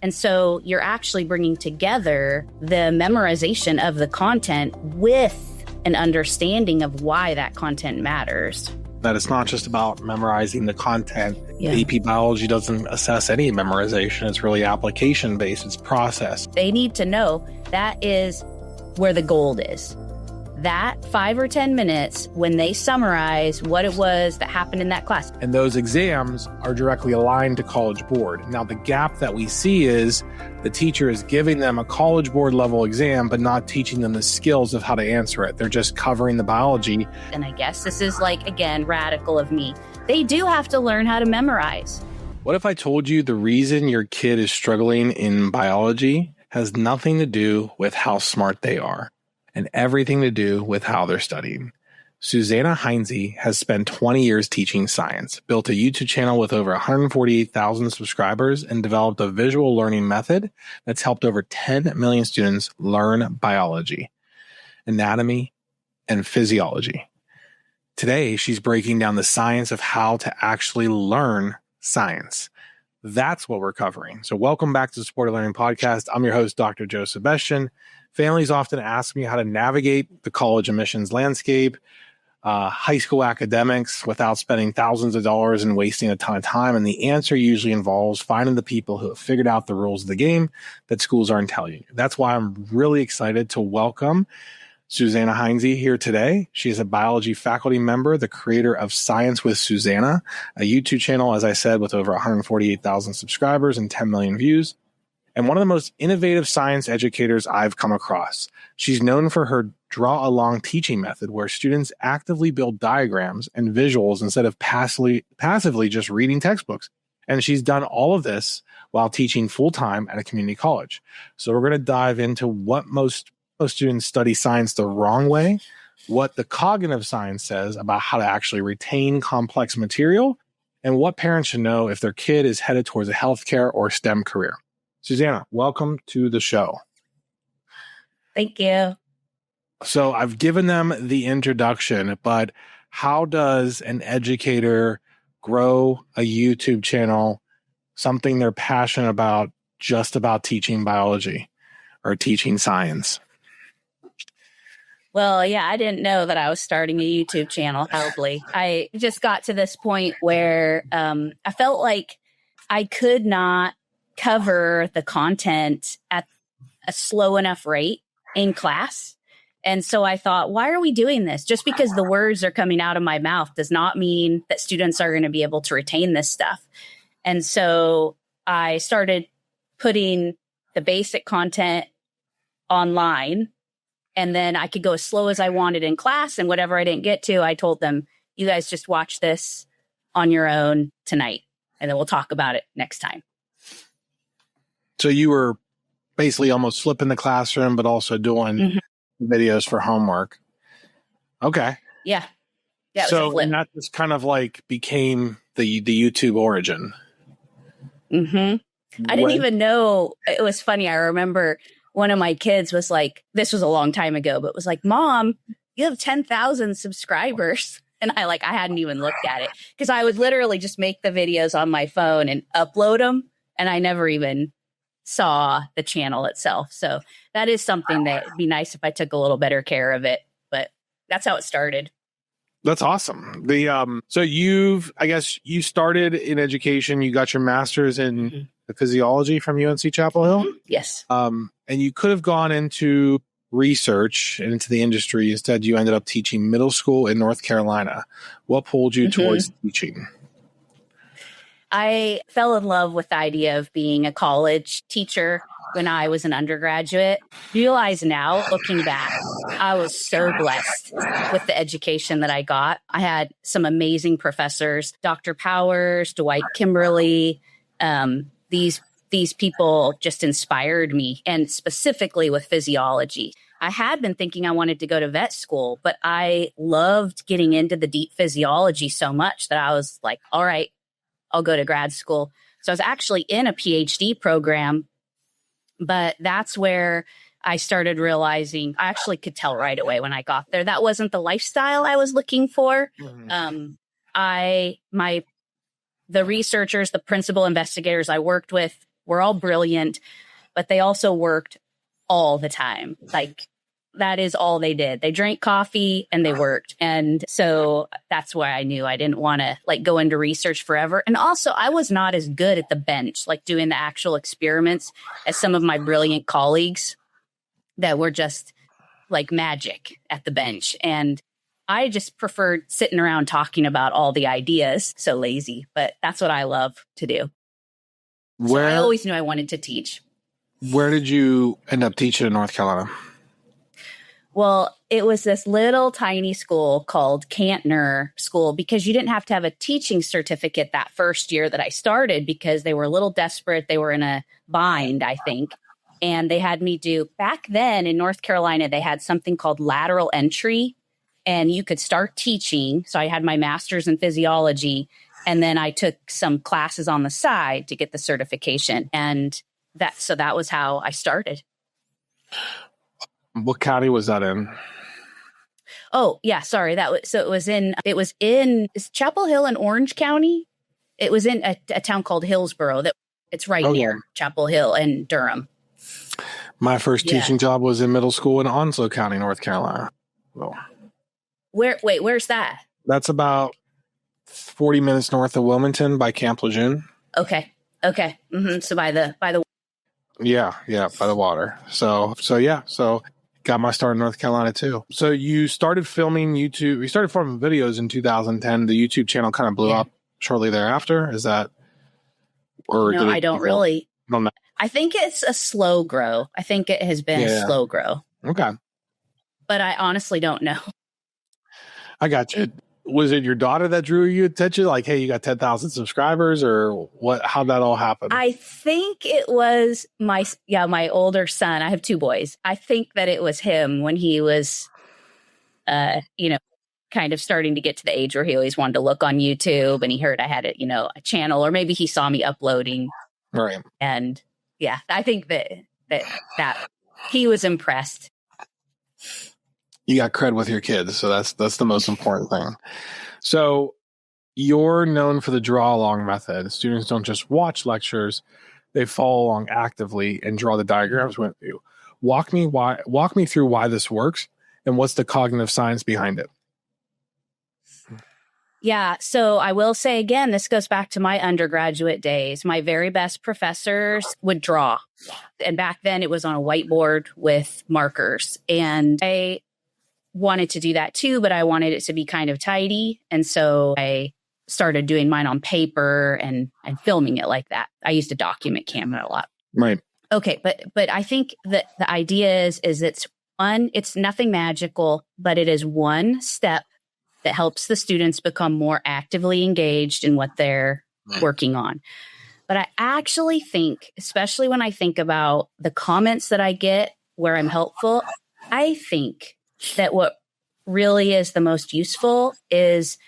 And so you're actually bringing together the memorization of the content with an understanding of why that content matters. That it's not just about memorizing the content. Yeah. AP Biology doesn't assess any memorization. It's really application-based. It's process. They need to know that is where the gold is. That 5 or 10 minutes when they summarize what it was that happened in that class. And those exams are directly aligned to College Board. Now, the gap that we see is the teacher is giving them a College Board level exam, but not teaching them the skills of how to answer it. They're just covering the biology. And I guess this is like, again, radical of me. They do have to learn how to memorize. What if I told you the reason your kid is struggling in biology has nothing to do with how smart they are and everything to do with how they're studying? Susanna Heinze has spent 20 years teaching science, built a YouTube channel with over 148,000 subscribers, and developed a visual learning method that's helped over 10 million students learn biology, anatomy, and physiology. Today, she's breaking down the science of how to actually learn science. That's what we're covering. So welcome back to the Supported Learning Podcast. I'm your host, Dr. Joe Sebastian. Families often ask me how to navigate the college admissions landscape, high school academics without spending thousands of dollars and wasting a ton of time. And the answer usually involves finding the people who have figured out the rules of the game that schools aren't telling you. That's why I'm really excited to welcome Susanna Heinze here today. She is a biology faculty member, the creator of Science with Susanna, a YouTube channel, as I said, with over 148,000 subscribers and 10 million views, and one of the most innovative science educators I've come across. She's known for her draw-along teaching method, where students actively build diagrams and visuals instead of passively just reading textbooks. And she's done all of this while teaching full-time at a community college. So we're going to dive into what most students study science the wrong way, what the cognitive science says about how to actually retain complex material, and what parents should know if their kid is headed towards a healthcare or STEM career. Susanna, welcome to the show. Thank you. So I've given them the introduction, but how does an educator grow a YouTube channel, something they're passionate about, just about teaching biology or teaching science? Well, yeah, I didn't know that I was starting a YouTube channel, probably. I just got to this point where I felt like I could not cover the content at a slow enough rate in class. And so I thought, why are we doing this? Just because the words are coming out of my mouth does not mean that students are going to be able to retain this stuff. And so I started putting the basic content online, and then I could go as slow as I wanted in class, and whatever I didn't get to, I told them, you guys just watch this on your own tonight, and then we'll talk about it next time. So you were basically almost flipping the classroom, but also doing videos for homework. Okay. Yeah. So and that just kind of like became the YouTube origin. I didn't even know. It was funny. I remember one of my kids was like, this was a long time ago, but was like, Mom, you have 10,000 subscribers. And I hadn't even looked at it because I would literally just make the videos on my phone and upload them. And I never even saw the channel itself. So that is something that would be nice if I took a little better care of it. But that's how it started. That's awesome. So you started in education. You got your master's in physiology from UNC Chapel Hill. Yes. And you could have gone into research and into the industry. Instead, you ended up teaching middle school in North Carolina. What pulled you towards teaching? I fell in love with the idea of being a college teacher when I was an undergraduate. Realize now, looking back, I was so blessed with the education that I got. I had some amazing professors, Dr. Powers, Dwight Kimberly. These people just inspired me, and specifically with physiology. I had been thinking I wanted to go to vet school, but I loved getting into the deep physiology so much that I was like, all right, I'll go to grad school. So I was actually in a PhD program, but that's where I started realizing I actually could tell right away when I got there that wasn't the lifestyle I was looking for. The researchers, the principal investigators I worked with were all brilliant, but they also worked all the time. Like that is all they did. They drank coffee and they worked. And so that's why I knew I didn't want to like go into research forever. And also I was not as good at the bench, like doing the actual experiments as some of my brilliant colleagues that were just like magic at the bench. And I just preferred sitting around talking about all the ideas. So lazy, but that's what I love to do. So I always knew I wanted to teach. Where did you end up teaching in North Carolina? Well, it was this little tiny school called Cantner School because you didn't have to have a teaching certificate that first year that I started because they were a little desperate. They were in a bind, I think. And they had me do, back then in North Carolina, they had something called lateral entry and you could start teaching. So I had my master's in physiology and then I took some classes on the side to get the certification. And that was how I started. What county was that in? Oh, yeah, sorry. It was in Chapel Hill in Orange County. It was in a town called Hillsborough. It's right near Chapel Hill and Durham. My first teaching job was in middle school in Onslow County, North Carolina. So, where's that? That's about 40 minutes north of Wilmington by Camp Lejeune. Okay. Mm-hmm. So by the Yeah, by the water. So got my start in North Carolina too. So you started filming YouTube. You started filming videos in 2010. The YouTube channel kind of blew up shortly thereafter. Is that? Or no, I don't really. No. I think it's a slow grow. I think it has been a slow grow. Okay. But I honestly don't know. I got you. Was it your daughter that drew you attention? Like, hey, you got 10,000 subscribers or what? How'd that all happen? I think it was my older son. I have two boys. I think that it was him when he was, kind of starting to get to the age where he always wanted to look on YouTube and he heard I had a channel, or maybe he saw me uploading. Right. And yeah, I think that he was impressed. You got cred with your kids. So that's the most important thing. So you're known for the draw along method. Students don't just watch lectures, they follow along actively and draw the diagrams with you. Walk me through why this works and what's the cognitive science behind it. Yeah. So I will say again, this goes back to my undergraduate days. My very best professors would draw. And back then it was on a whiteboard with markers. And I wanted to do that too, but I wanted it to be kind of tidy. And so I started doing mine on paper and filming it like that. I used a document camera a lot. Right. Okay. But I think that the idea is it's nothing magical, but it is one step that helps the students become more actively engaged in what they're working on. But I actually think, especially when I think about the comments that I get where I'm helpful, I think that what really is the most useful is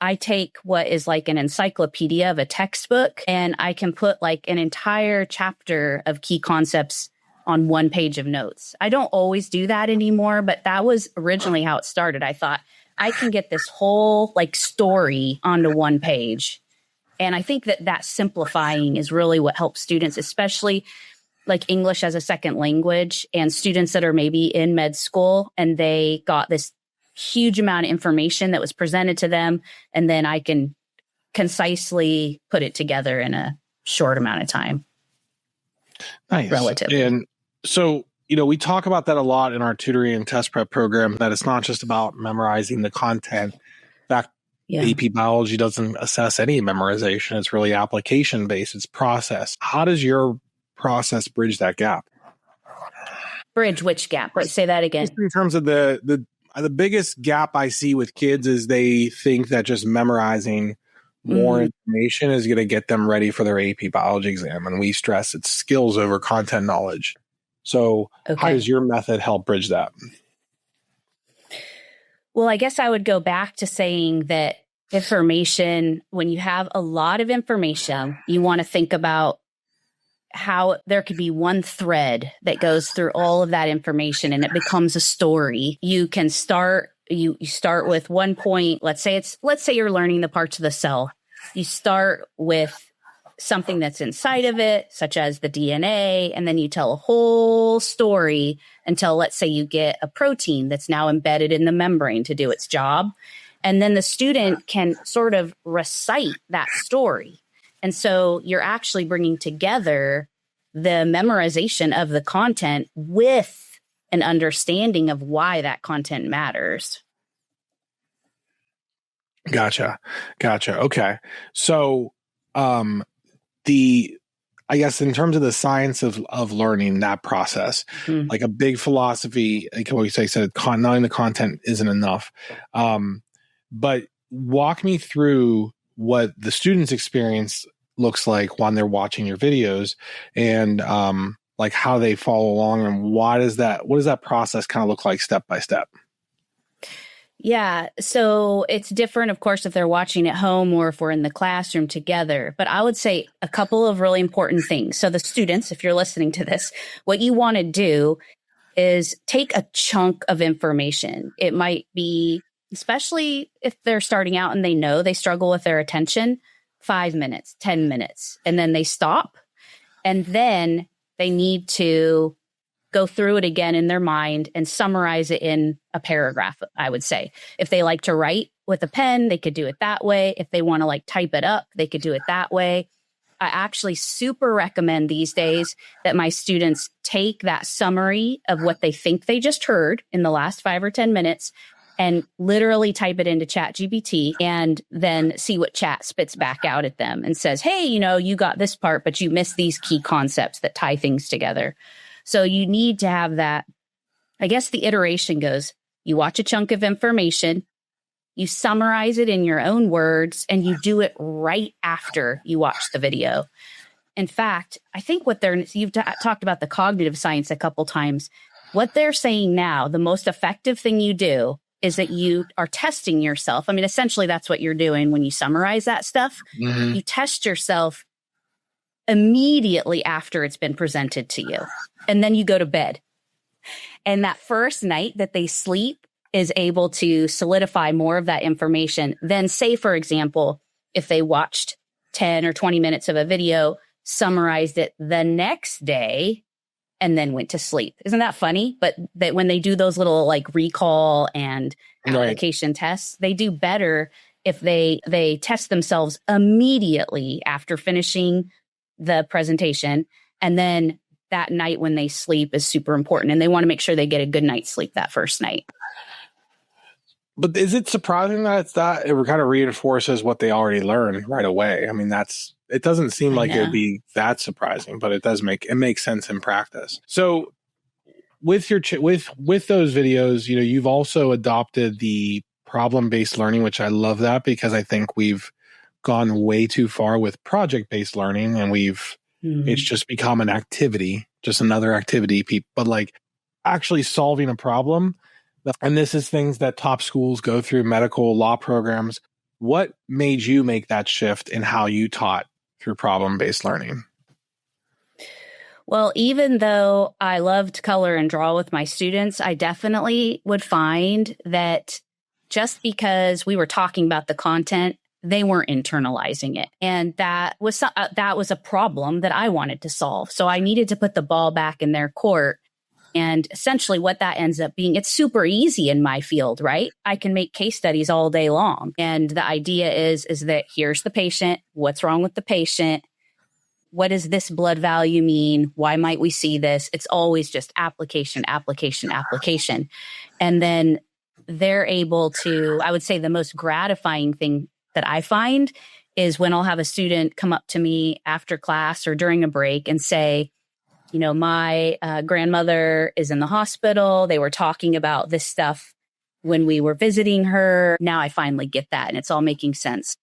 I take what is like an encyclopedia of a textbook and I can put like an entire chapter of key concepts on one page of notes. I don't always do that anymore, but that was originally how it started. I thought I can get this whole like story onto one page. And I think that simplifying is really what helps students, especially like English as a second language and students that are maybe in med school and they got this huge amount of information that was presented to them. And then I can concisely put it together in a short amount of time. Nice. Relatively. And so, we talk about that a lot in our tutoring and test prep program, that it's not just about memorizing the content. In fact, AP biology doesn't assess any memorization. It's really application based. It's process. How does your process bridge that gap? Bridge which gap? Wait, say that again. In terms of the biggest gap I see with kids is they think that just memorizing more information is going to get them ready for their AP biology exam. And we stress it's skills over content knowledge. So how does your method help bridge that? Well, I guess I would go back to saying that information, when you have a lot of information, you want to think about how there could be one thread that goes through all of that information and it becomes a story. You can start, you start with one point. Let's say you're learning the parts of the cell. You start with something that's inside of it, such as the DNA, and then you tell a whole story until, let's say, you get a protein that's now embedded in the membrane to do its job. And then the student can sort of recite that story. And so you're actually bringing together the memorization of the content with an understanding of why that content matters. Gotcha. Okay. So, I guess in terms of the science of learning, that process, like a big philosophy, like what you said, knowing the content isn't enough. But walk me through what the student's experience looks like when they're watching your videos, and like how they follow along, and what does that process kind of look like step by step? Yeah. So it's different, of course, if they're watching at home or if we're in the classroom together. But I would say a couple of really important things. So the students, if you're listening to this, what you want to do is take a chunk of information. It might be, especially if they're starting out and they know they struggle with their attention, 5 minutes, 10 minutes, and then they stop. And then they need to go through it again in their mind and summarize it in a paragraph, I would say. If they like to write with a pen, they could do it that way. If they want to like type it up, they could do it that way. I actually super recommend these days that my students take that summary of what they think they just heard in the last 5 or 10 minutes and literally type it into ChatGPT and then see what chat spits back out at them and says, hey, you got this part, but you missed these key concepts that tie things together. So you need to have that. I guess the iteration goes, you watch a chunk of information, you summarize it in your own words, and you do it right after you watch the video. In fact, I think you've talked about the cognitive science a couple times. What they're saying now, the most effective thing you do is that you are testing yourself. I mean, essentially, that's what you're doing when you summarize that stuff. Mm-hmm. You test yourself immediately after it's been presented to you. And then you go to bed. And that first night that they sleep is able to solidify more of that information than, say, for example, if they watched 10 or 20 minutes of a video, summarized it the next day, and then went to sleep. Isn't that funny? But that when they do those little like recall and application tests, they do better if they test themselves immediately after finishing the presentation. And then that night when they sleep is super important. And they want to make sure they get a good night's sleep that first night. But is it surprising that it's that it kind of reinforces what they already learned right away? I mean, it doesn't seem like it would be that surprising, but it makes sense in practice. So with with those videos, you've also adopted the problem-based learning, which I love that, because I think we've gone way too far with project-based learning, and it's just become an activity, just another activity, but like actually solving a problem. And this is things that top schools go through, medical law programs. What made you make that shift in how you taught through problem-based learning? Well, even though I loved color and draw with my students, I definitely would find that just because we were talking about the content, they weren't internalizing it. And that was a problem that I wanted to solve. So I needed to put the ball back in their court. And essentially what that ends up being, it's super easy in my field, right? I can make case studies all day long. And the idea is that here's the patient. What's wrong with the patient? What does this blood value mean? Why might we see this? It's always just application, application, application. And then they're able to, I would say the most gratifying thing that I find is when I'll have a student come up to me after class or during a break and say, my grandmother is in the hospital. They were talking about this stuff when we were visiting her. Now I finally get that, and it's all making sense.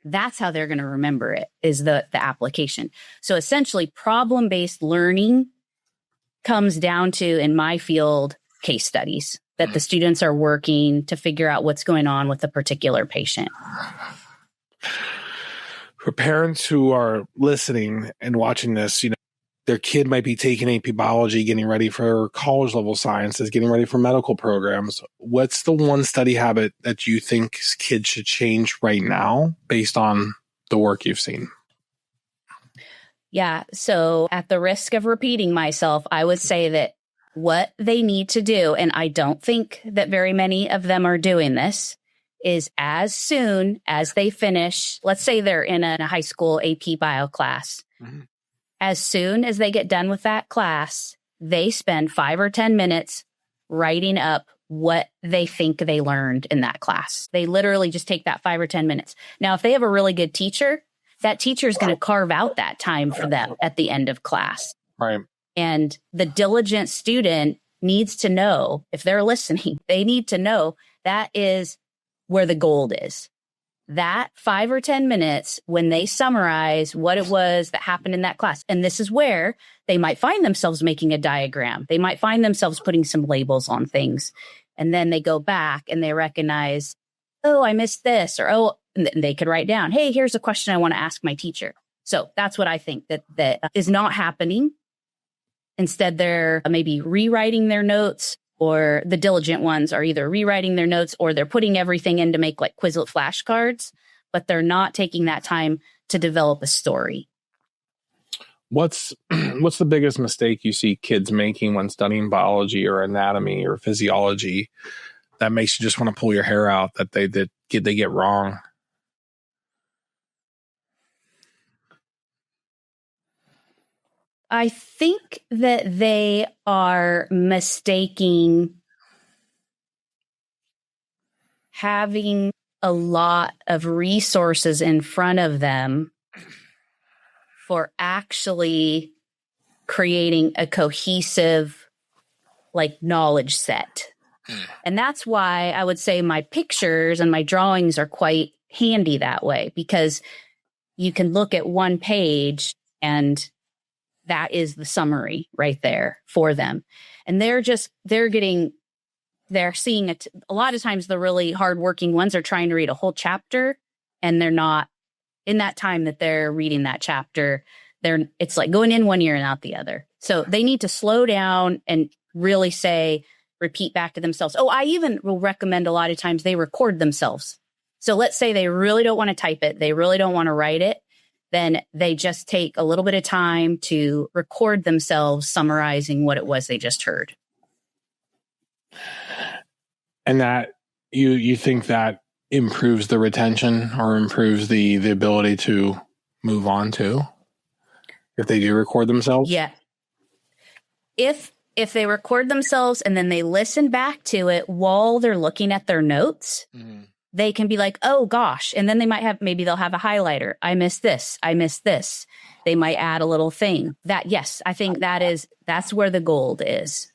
That's how they're going to remember it, is the application. So essentially, problem-based learning comes down to, in my field, case studies that the students are working to figure out what's going on with a particular patient. For parents who are listening and watching this, their kid might be taking AP biology, getting ready for college level sciences, getting ready for medical programs. What's the one study habit that you think kids should change right now based on the work you've seen? Yeah. So at the risk of repeating myself, I would say that what they need to do, and I don't think that very many of them are doing this, is as soon as they finish, let's say they're in a high school AP bio class. Mm-hmm. As soon as they get done with that class, they spend 5 or 10 minutes writing up what they think they learned in that class. They literally just take that 5 or 10 minutes. Now, if they have a really good teacher, that teacher is going to carve out that time for them at the end of class. Right. And the diligent student needs to know, if they're listening, they need to know that is where the gold is. That 5 or 10 minutes when they summarize what it was that happened in that class. And this is where they might find themselves making a diagram. They might find themselves putting some labels on things. And then they go back and they recognize, oh, I missed this, or, oh, and they could write down, hey, here's a question I want to ask my teacher. So that's what I think that is not happening. Instead, they're maybe rewriting their notes, or the diligent ones are either rewriting their notes or they're putting everything in to make like Quizlet flashcards, but they're not taking that time to develop a story. What's the biggest mistake you see kids making when studying biology or anatomy or physiology that makes you just want to pull your hair out that they get wrong? I think that they are mistaking having a lot of resources in front of them for actually creating a cohesive, like, knowledge set. And that's why I would say my pictures and my drawings are quite handy that way, because you can look at one page and that is the summary right there for them. And they're seeing it. A lot of times the really hardworking ones are trying to read a whole chapter, and they're not, in that time that they're reading that chapter, it's like going in one ear and out the other. So they need to slow down and really repeat back to themselves. Oh, I even will recommend a lot of times they record themselves. So let's say they really don't want to type it. They really don't want to write it. Then they just take a little bit of time to record themselves summarizing what it was they just heard. And that you think that improves the retention or improves the ability to move on too, if they do record themselves? Yeah. If they record themselves and then they listen back to it while they're looking at their notes, they can be like, oh gosh. And then maybe they'll have a highlighter. I missed this. I missed this. They might add a little thing. Yes, I think that's where the gold is.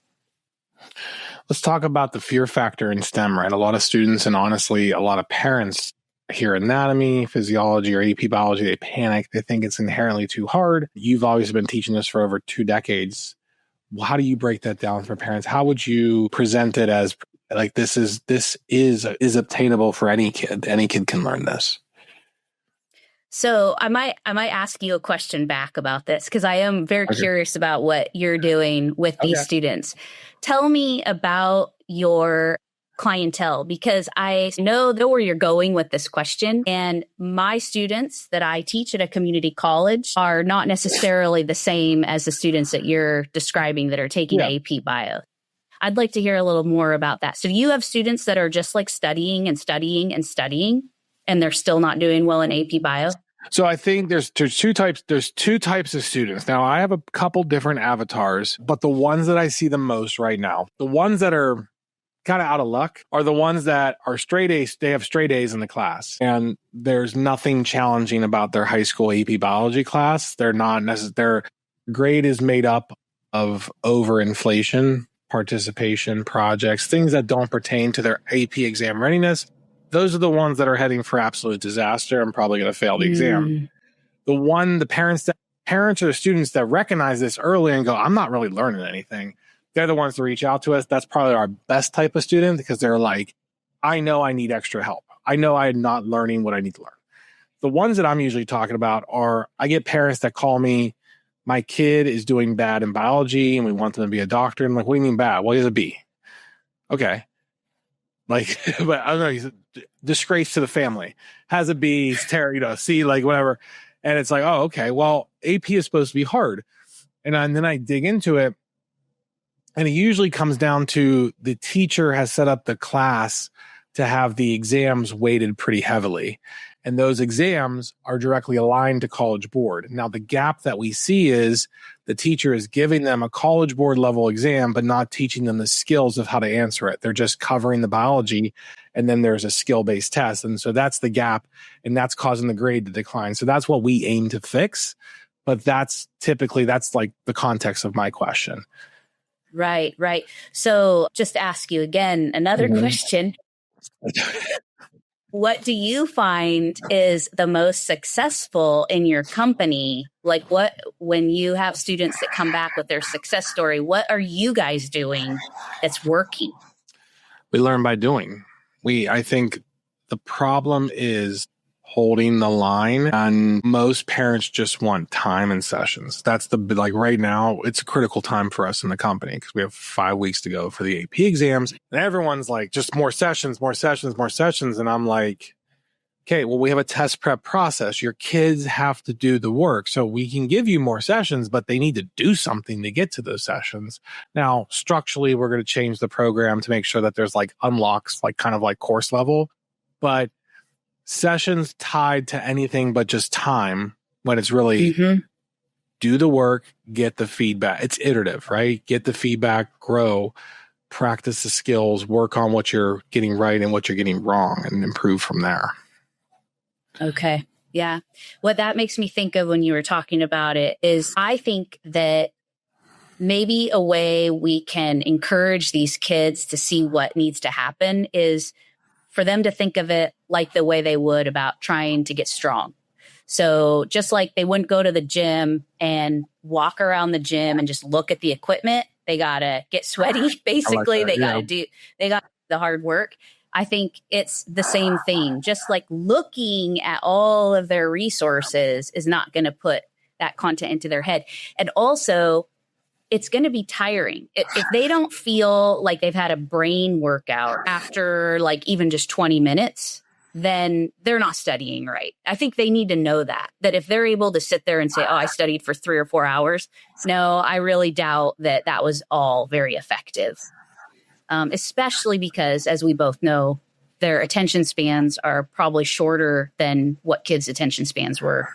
Let's talk about the fear factor in STEM, right? A lot of students, and honestly, a lot of parents hear anatomy, physiology, or AP biology, they panic. They think it's inherently too hard. You've always been teaching this for over 2 decades. How do you break that down for parents? How would you present it as like this is obtainable for any kid? Any kid can learn this. So I might ask you a question back about this, because I am very curious about what you're doing with these students. Tell me about your clientele, because I know where you're going with this question. And my students that I teach at a community college are not necessarily the same as the students that you're describing that are taking AP Bio. I'd like to hear a little more about that. So do you have students that are just like studying and studying and studying, and they're still not doing well in AP Bio? So I think there's two types. There's 2 types of students. Now I have a couple different avatars, but the ones that I see the most right now, the ones that are kind of out of luck, are the ones that are straight A's. They have straight A's in the class, and there's nothing challenging about their high school AP biology class. They're not necessarily, their grade is made up of overinflation, participation, projects, things that don't pertain to their AP exam readiness. Those are the ones that are heading for absolute disaster and probably going to fail the exam. The parents or the students that recognize this early and go, I'm not really learning anything, they're the ones to reach out to us. That's probably our best type of student, because they're like, I know I need extra help. I know I'm not learning what I need to learn. The ones that I'm usually talking about are, I get parents that call me, my kid is doing bad in biology and we want them to be a doctor. I'm like, what do you mean bad? Well, he has a B. Okay. Like, but I don't know, he's a disgrace to the family, has a B, he's C, like whatever. And it's like, oh, okay, well, AP is supposed to be hard. And then I dig into it, and it usually comes down to the teacher has set up the class to have the exams weighted pretty heavily. And those exams are directly aligned to College Board. Now, the gap that we see is the teacher is giving them a College Board level exam, but not teaching them the skills of how to answer it. They're just covering the biology, and then there's a skill-based test. And so that's the gap, and that's causing the grade to decline. So that's what we aim to fix. But that's like the context of my question. Right. So just to ask you again, another question. What do you find is the most successful in your company? Like when you have students that come back with their success story, what are you guys doing that's working? We learn by doing. I think the problem is holding the line, and most parents just want time and sessions. That's right now, it's a critical time for us in the company because we have 5 weeks to go for the AP exams, and everyone's like, just more sessions. And I'm like, okay, well, we have a test prep process. Your kids have to do the work. So we can give you more sessions, but they need to do something to get to those sessions. Now, structurally, we're going to change the program to make sure that there's like unlocks, like kind of like course level, but sessions tied to anything but just time, when it's really do the work, get the feedback. It's iterative, right? Get the feedback, grow, practice the skills, work on what you're getting right and what you're getting wrong, and improve from there. Okay. Yeah. What that makes me think of when you were talking about it is I think that maybe a way we can encourage these kids to see what needs to happen is for them to think of it like the way they would about trying to get strong. So just like they wouldn't go to the gym and walk around the gym and just look at the equipment, they got to get sweaty. Basically, they got the hard work. I think it's the same thing. Just like looking at all of their resources is not going to put that content into their head. And also, it's going to be tiring. If they don't feel like they've had a brain workout after like even just 20 minutes, then they're not studying right. I think they need to know that if they're able to sit there and say, oh, I studied for 3 or 4 hours. No, I really doubt that was all very effective. Especially because, as we both know, their attention spans are probably shorter than what kids' attention spans were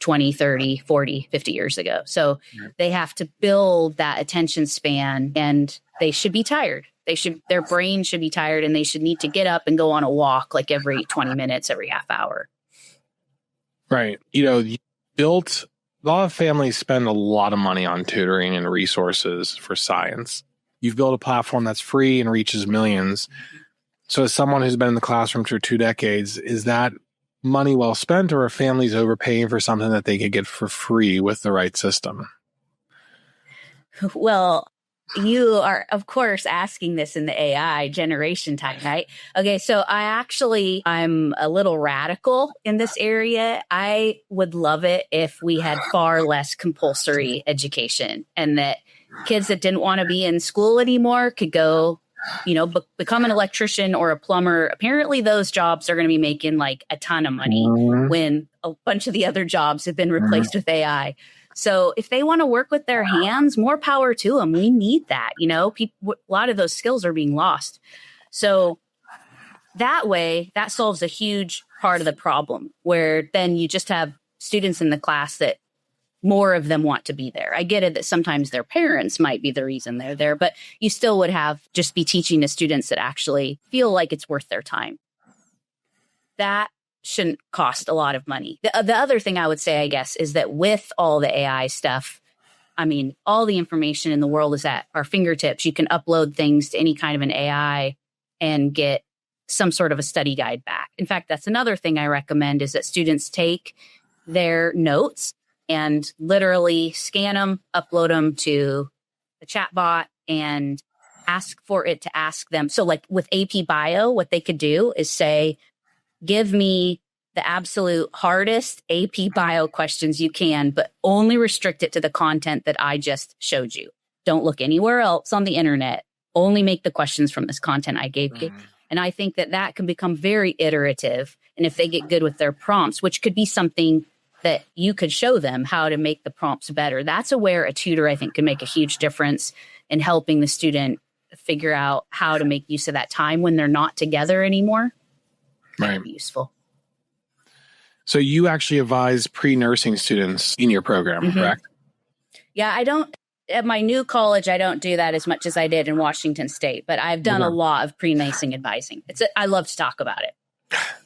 20, 30, 40, 50 years ago. So they have to build that attention span, and they should be tired. Their brain should be tired, and they should need to get up and go on a walk like every 20 minutes, every half hour. Right. A lot of families spend a lot of money on tutoring and resources for science. You've built a platform that's free and reaches millions. So as someone who's been in the classroom for 2 decades, is that money well spent, or are families overpaying for something that they could get for free with the right system? Well, you are, of course, asking this in the AI generation time, right? Okay, so I'm a little radical in this area. I would love it if we had far less compulsory education, and that kids that didn't want to be in school anymore could go, become an electrician or a plumber. Apparently those jobs are going to be making like a ton of money when a bunch of the other jobs have been replaced with AI. So if they want to work with their hands, more power to them. We need that. A lot of those skills are being lost. So that way, that solves a huge part of the problem, where then you just have students in the class that more of them want to be there. I get it that sometimes their parents might be the reason they're there, but you still would just be teaching the students that actually feel like it's worth their time. That shouldn't cost a lot of money. The other thing I would say, I guess, is that with all the AI stuff, all the information in the world is at our fingertips. You can upload things to any kind of an AI and get some sort of a study guide back. In fact, that's another thing I recommend, is that students take their notes and literally scan them, upload them to the chatbot, and ask for it to ask them. So like with AP Bio, what they could do is say, give me the absolute hardest AP Bio questions you can, but only restrict it to the content that I just showed you. Don't look anywhere else on the internet. Only make the questions from this content I gave you. And I think that can become very iterative. And if they get good with their prompts, which could be something that you could show them how to make the prompts better. That's where a tutor, I think, can make a huge difference in helping the student figure out how to make use of that time when they're not together anymore. That Right. would be useful. So you actually advise pre-nursing students in your program, correct? Yeah, I don't. At my new college, I don't do that as much as I did in Washington State, but I've done a lot of pre-nursing advising. I love to talk about it.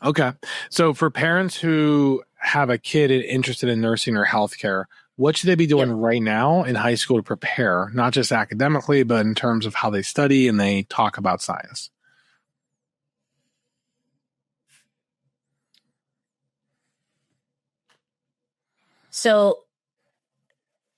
Okay. So for parents who have a kid interested in nursing or healthcare, what should they be doing right now in high school to prepare, not just academically, but in terms of how they study and they talk about science? So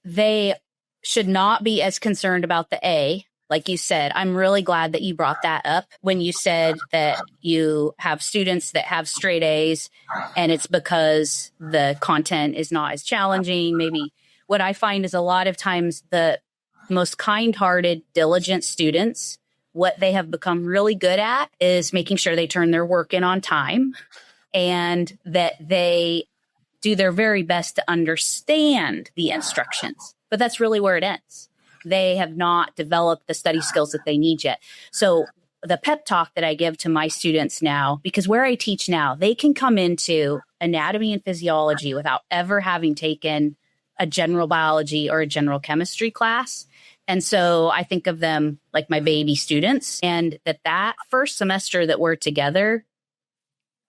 they should not be as concerned about the A. Like you said, I'm really glad that you brought that up when you said that you have students that have straight A's and it's because the content is not as challenging. Maybe what I find is a lot of times the most kind-hearted, diligent students, what they have become really good at is making sure they turn their work in on time and that they do their very best to understand the instructions. But that's really where it ends. They have not developed the study skills that they need yet. So the pep talk that I give to my students now, because where I teach now, they can come into anatomy and physiology without ever having taken a general biology or a general chemistry class. And so I think of them like my baby students, and that first semester that we're together,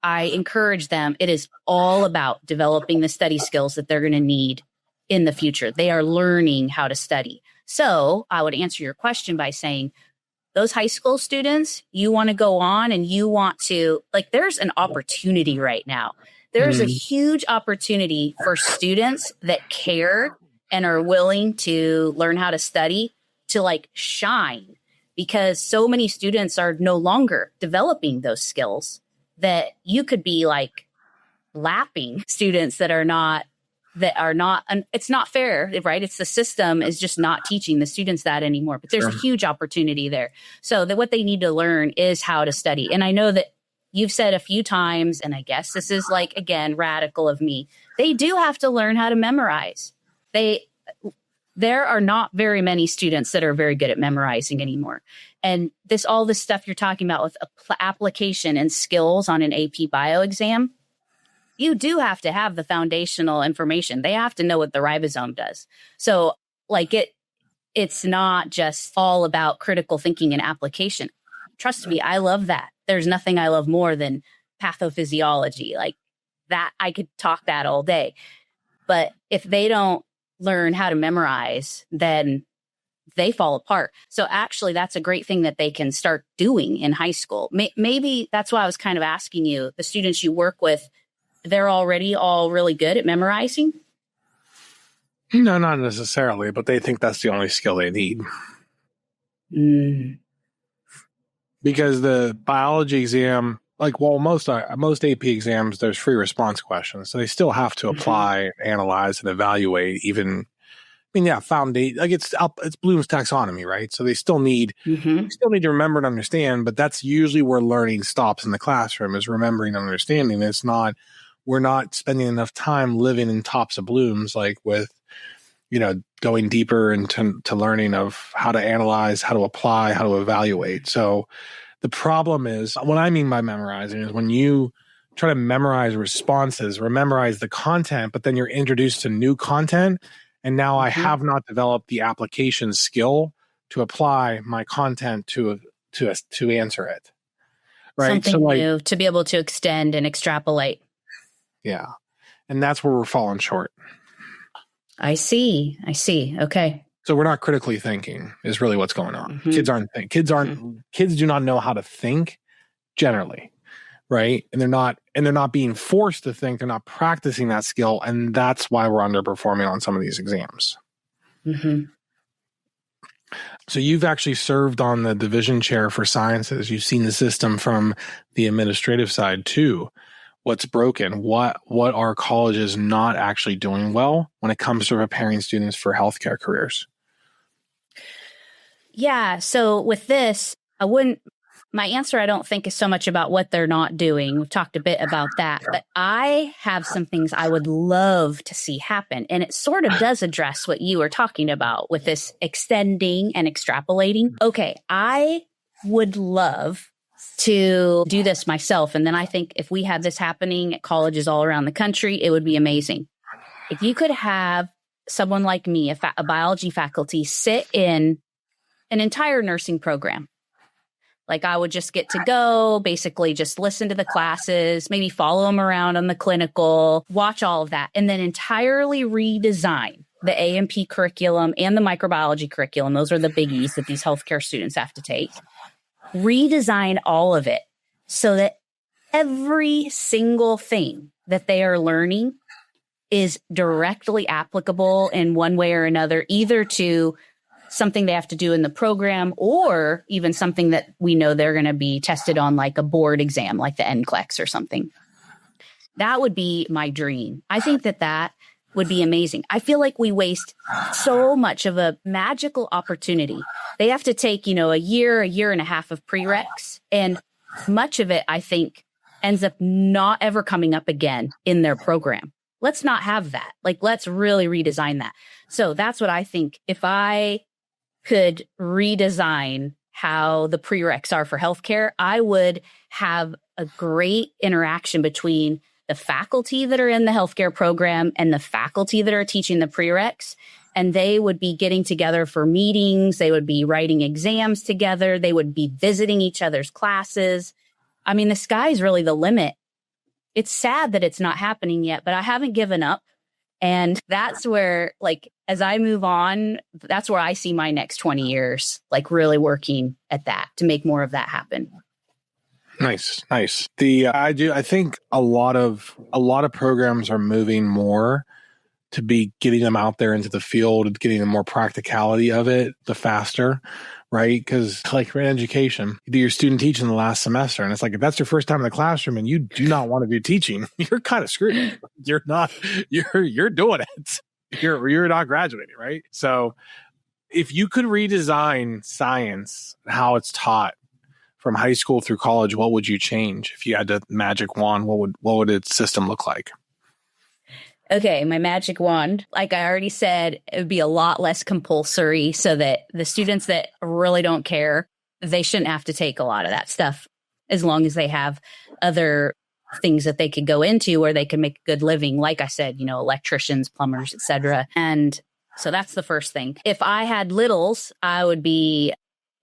I encourage them. It is all about developing the study skills that they're going to need in the future. They are learning how to study. So I would answer your question by saying, those high school students, you want to go on and you want to, like, there's an opportunity right now. There's a huge opportunity for students that care and are willing to learn how to study to like shine, because so many students are no longer developing those skills that you could be like lapping students that are not, and it's not fair, right? It's the system is just not teaching the students that anymore, but there's a huge opportunity there. So that what they need to learn is how to study. And I know that you've said a few times, and I guess this is like, again, radical of me, they do have to learn how to memorize. There are not very many students that are very good at memorizing anymore. And all this stuff you're talking about with application and skills on an AP bio exam, you do have to have the foundational information. They have to know what the ribosome does. So like it's not just all about critical thinking and application. Trust me, I love that. There's nothing I love more than pathophysiology. Like that, I could talk that all day. But if they don't learn how to memorize, then they fall apart. So actually, that's a great thing that they can start doing in high school. Maybe that's why I was kind of asking you, the students you work with, they're already all really good at memorizing? No, not necessarily, but they think that's the only skill they need. Because the biology exam, like, well, most AP exams, there's free response questions. So they still have to apply, analyze, and evaluate even, foundation, like it's Bloom's taxonomy, right? So they still need, to remember and understand, but that's usually where learning stops in the classroom, is remembering and understanding. We're not spending enough time living in tops of Bloom's, like with, going deeper into learning of how to analyze, how to apply, how to evaluate. So the problem is, what I mean by memorizing is when you try to memorize responses or memorize the content, but then you're introduced to new content. And now I have not developed the application skill to apply my content to answer it. Right. Something new to be able to extend and extrapolate. Yeah. And that's where we're falling short. I see. Okay. So we're not critically thinking is really what's going on. Kids do not know how to think generally. Right. And they're not being forced to think. They're not practicing that skill. And that's why we're underperforming on some of these exams. So you've actually served on the division chair for sciences. You've seen the system from the administrative side too. What's broken? What are colleges not actually doing well when it comes to preparing students for healthcare careers? Yeah. So with this, I wouldn't my answer, I don't think, is so much about what they're not doing. We've talked a bit about that, but I have some things I would love to see happen. And it sort of does address what you were talking about with this extending and extrapolating. Okay, I would love to do this myself. And then I think if we had this happening at colleges all around the country, it would be amazing. If you could have someone like me, a biology faculty, sit in an entire nursing program. Like I would just get to go, basically just listen to the classes, maybe follow them around on the clinical, watch all of that, and then entirely redesign the A&P curriculum and the microbiology curriculum. Those are the biggies that these healthcare students have to take. Redesign all of it so that every single thing that they are learning is directly applicable in one way or another, either to something they have to do in the program or even something that we know they're going to be tested on, like a board exam, like the NCLEX or something. That would be my dream. I think that would be amazing. I feel like we waste so much of a magical opportunity. They have to take, a year and a half of prereqs, and much of it, I think, ends up not ever coming up again in their program. Let's not have that. Like, let's really redesign that. So that's what I think. If I could redesign how the prereqs are for healthcare, I would have a great interaction between the faculty that are in the healthcare program and the faculty that are teaching the prereqs. And they would be getting together for meetings. They would be writing exams together. They would be visiting each other's classes. I mean, the sky's really the limit. It's sad that it's not happening yet, but I haven't given up. And that's where, like, as I move on, that's where I see my next 20 years, like really working at that to make more of that happen. Nice. I think a lot of programs are moving more to be getting them out there into the field, getting the more practicality of it, the faster, right? Because like in education, you do your student teaching the last semester, and it's like, if that's your first time in the classroom and you do not want to do teaching, you're kind of screwed. You're doing it. You're not graduating, right? So if you could redesign science, how it's taught from high school through college, what would you change? If you had a magic wand, what would its system look like? Okay, my magic wand, like I already said, it would be a lot less compulsory so that the students that really don't care, they shouldn't have to take a lot of that stuff as long as they have other things that they could go into where they can make a good living. Like I said, electricians, plumbers, etc. And so that's the first thing. If I had littles, I would be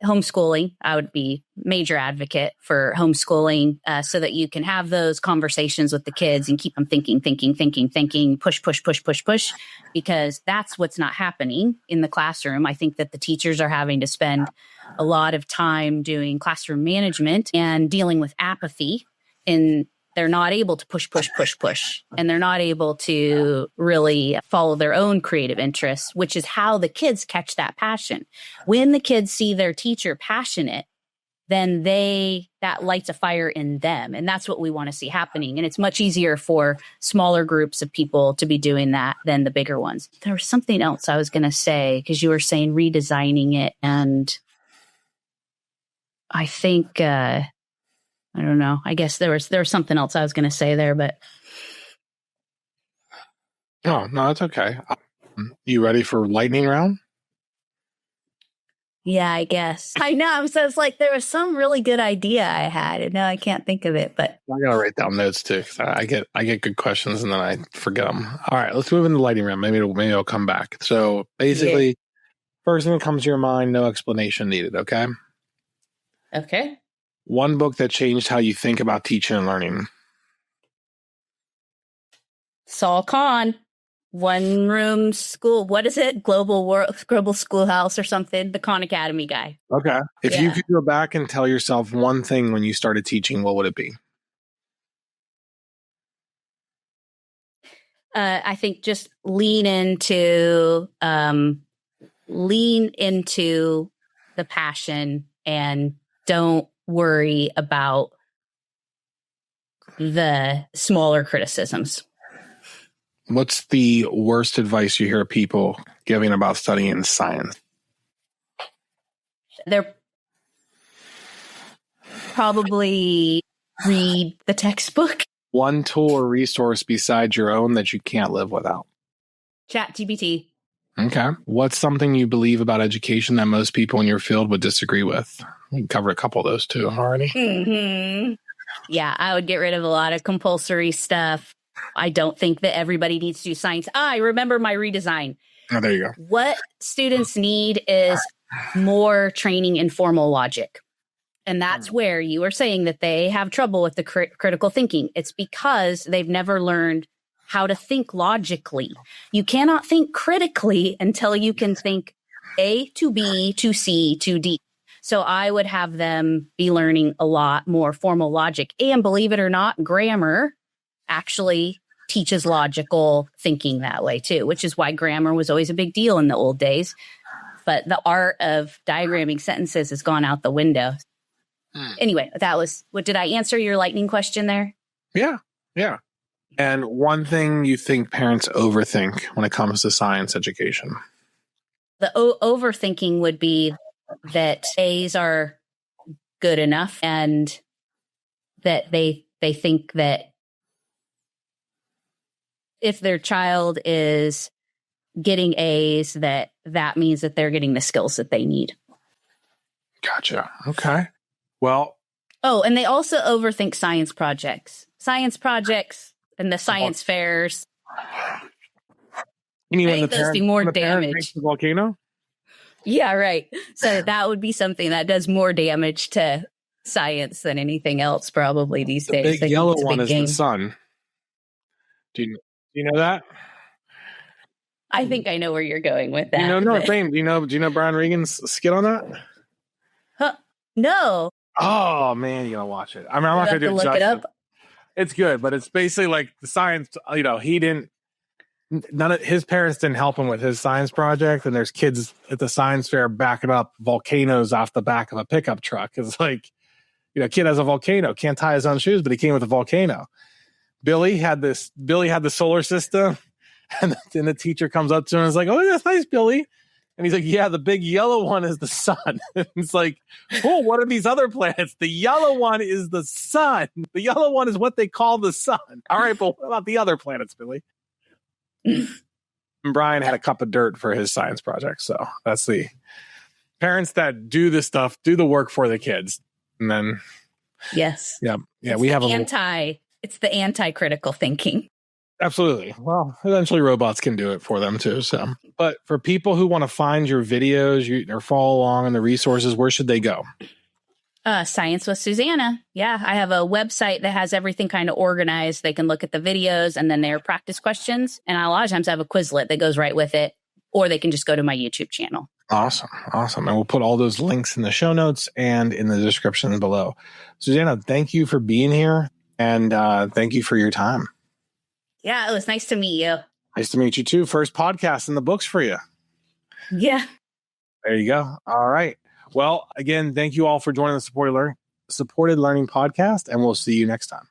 homeschooling. I would be major advocate for homeschooling so that you can have those conversations with the kids and keep them thinking, push, because that's what's not happening in the classroom. I think that the teachers are having to spend a lot of time doing classroom management and dealing with apathy, and they're not able to push, and they're not able to really follow their own creative interests, which is how the kids catch that passion. When the kids see their teacher passionate, then that lights a fire in them. And that's what we want to see happening. And it's much easier for smaller groups of people to be doing that than the bigger ones. There was something else I was going to say, because you were saying redesigning it. And I think, I don't know. I guess there was something else I was going to say there, but. Oh, no, that's okay. You ready for lightning round? Yeah, I guess. I know. So it's like there was some really good idea I had, and now I can't think of it. But I gotta write down notes too, because I get good questions and then I forget them. All right, let's move into lightning round. Maybe it'll come back. So basically, First thing that comes to your mind, no explanation needed. Okay. Okay. One book that changed how you think about teaching and learning. Saul Kahn, One Room School. What is it? Global Schoolhouse or something. The Khan Academy guy. Okay. If you could go back and tell yourself one thing when you started teaching, what would it be? I think just lean into the passion and don't worry about the smaller criticisms. What's the worst advice you hear people giving about studying science? Probably read the textbook. One tool or resource besides your own that you can't live without. ChatGPT. Okay. What's something you believe about education that most people in your field would disagree with? We covered a couple of those too already. Mm-hmm. Yeah, I would get rid of a lot of compulsory stuff. I don't think that everybody needs to do science. I remember my redesign. Oh, there you go. What students need is more training in formal logic. And that's where you are saying that they have trouble with the critical thinking. It's because they've never learned how to think logically. You cannot think critically until you can think A to B to C to D. So I would have them be learning a lot more formal logic. And believe it or not, grammar actually teaches logical thinking that way too, which is why grammar was always a big deal in the old days. But the art of diagramming sentences has gone out the window. Anyway, that was what did I answer your lightning question there? Yeah. Yeah. And one thing you think parents overthink when it comes to science education? The overthinking would be that A's are good enough and that they think that if their child is getting A's, that means that they're getting the skills that they need. Gotcha. Okay. Well. Oh, and they also overthink science projects. Science projects and the science fairs. You mean I when the think those parent, do more when the parent damage. makes the volcano? Yeah, right. So that would be something that does more damage to science than anything else probably these days. The big yellow one is the sun. Do you know that? I think I know where you're going with that. You know Notre Dame. Do you know Brian Regan's skit on that? Huh? No. Oh man, you gotta watch it. I mean, I'm not gonna do look it up. It's good, but it's basically like the science. None of his parents didn't help him with his science project, and there's kids at the science fair backing up volcanoes off the back of a pickup truck. It's like, kid has a volcano, can't tie his own shoes, but he came with a volcano. Billy had the solar system, and then the teacher comes up to him and is like, "Oh, that's nice, Billy." And he's like, "Yeah, the big yellow one is the sun." It's like, "Oh, what are these other planets?" The yellow one is the sun. The yellow one is what they call the sun. All right, but what about the other planets, Billy? Brian had a cup of dirt for his science project. So that's the parents that do this stuff, do the work for the kids. And then, yes. Yeah. It's the anti-critical thinking. Absolutely. Well, eventually robots can do it for them too. So, but for people who want to find your videos or follow along on the resources, where should they go? Science with Susanna. Yeah, I have a website that has everything kind of organized. They can look at the videos and then their practice questions. And a lot of times I have a Quizlet that goes right with it, or they can just go to my YouTube channel. Awesome. And we'll put all those links in the show notes and in the description below. Susanna, thank you for being here, and thank you for your time. Yeah, it was nice to meet you. Nice to meet you too. First podcast in the books for you. Yeah. There you go. All right. Well, again, thank you all for joining the Supported Learning podcast, and we'll see you next time.